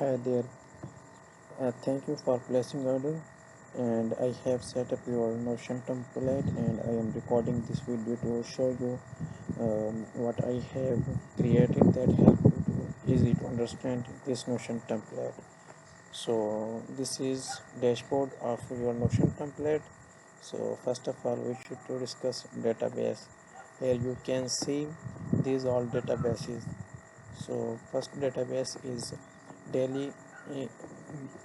Hi there, thank you for placing order, and I have set up your Notion template and I am recording this video to show you what I have created that help you to easy to understand this Notion template. So this is dashboard of your Notion template. So first of all we should to discuss database. Here you can see these all databases. So first database is daily eh,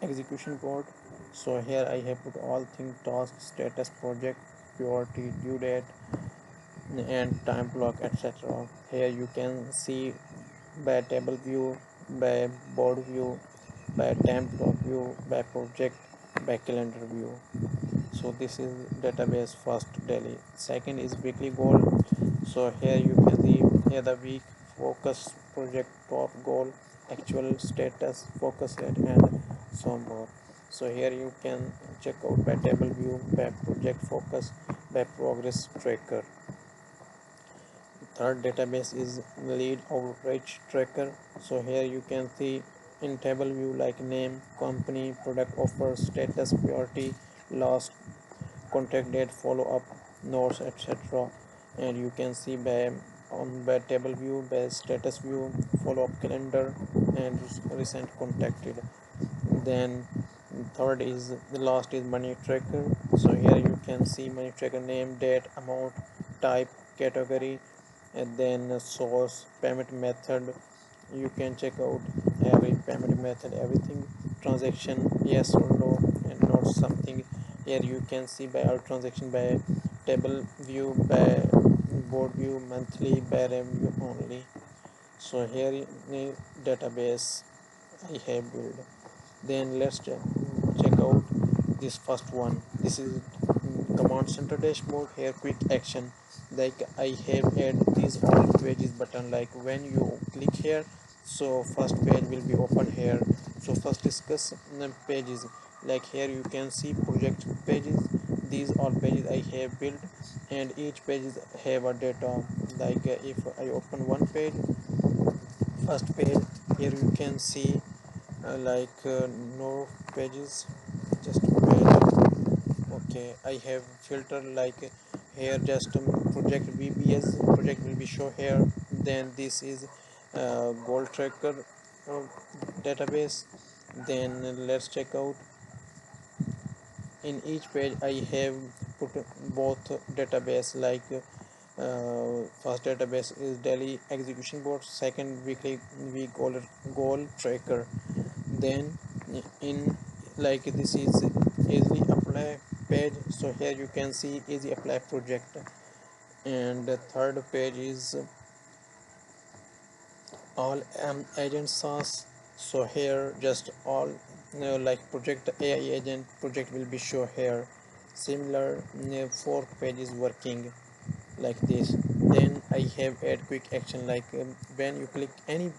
execution board. So here I have put all things: task, status, project, priority, due date, and time block, etc. Here you can see by table view, by board view, by time block view, by project, by calendar view. So this is database first daily. Second is weekly goal. So here you can see here the week focus, project, top goal, actual status, focus rate, and so more. So here you can check out by table view, by project focus, by progress tracker. Third database is lead outreach tracker. So here you can see in table view like name, company, product offer, status, priority, last contact date, follow up, notes, etc. And you can see by table view, by status view, follow up calendar, and recent contacted. Then third is the last is money tracker. So here you can see money tracker: name, date, amount, type, category, and then source, payment method. You can check out every payment method, everything, transaction, yes or no, and not something. Here you can see by all transaction, by table view, by board view, monthly, by revenue only. So here in the database I have built. Then let's check out this first one. This is command center dashboard. Here quick action, like I have add these all pages button. Like when you click here, so first page will be open here. So first discuss pages. Like here you can see project pages. These all pages I have built, and each page have a data. Like if I open one page, first page, here you can see no pages, just page. Okay, I have filter like here just project VBS project will be show here. Then this is goal tracker uh, database. Then let's check out in each page I have put both database. Like first database is daily execution board, second week goal tracker. Then in like this is easily apply page. So here you can see easy apply project. And the third page is all agent source. So here just all like project AI agent project will be show here. Similar four pages working like this. Then I have add quick action, like when you click any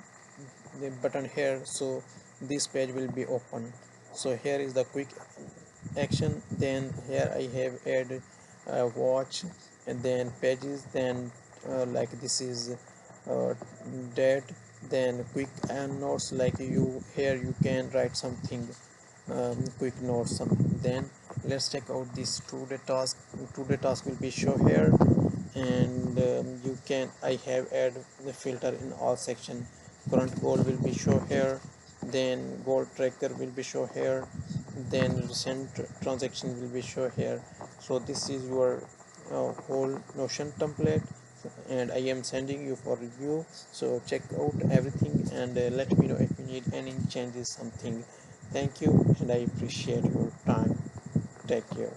the button here, so this page will be open. So here is the quick action. Then here I have add watch, and then pages. Then like this is uh, date. Then quick and notes, like you here you can write something, quick notes some. Then let's check out this today task. Today task will be show here. And you can I have add the filter in all section. Current goal will be show here. Then goal tracker will be show here. Then recent transaction will be show here. So this is your whole Notion template, and I am sending you for review. So check out everything, and let me know if you need any changes something. Thank you, and I appreciate your time. Take care.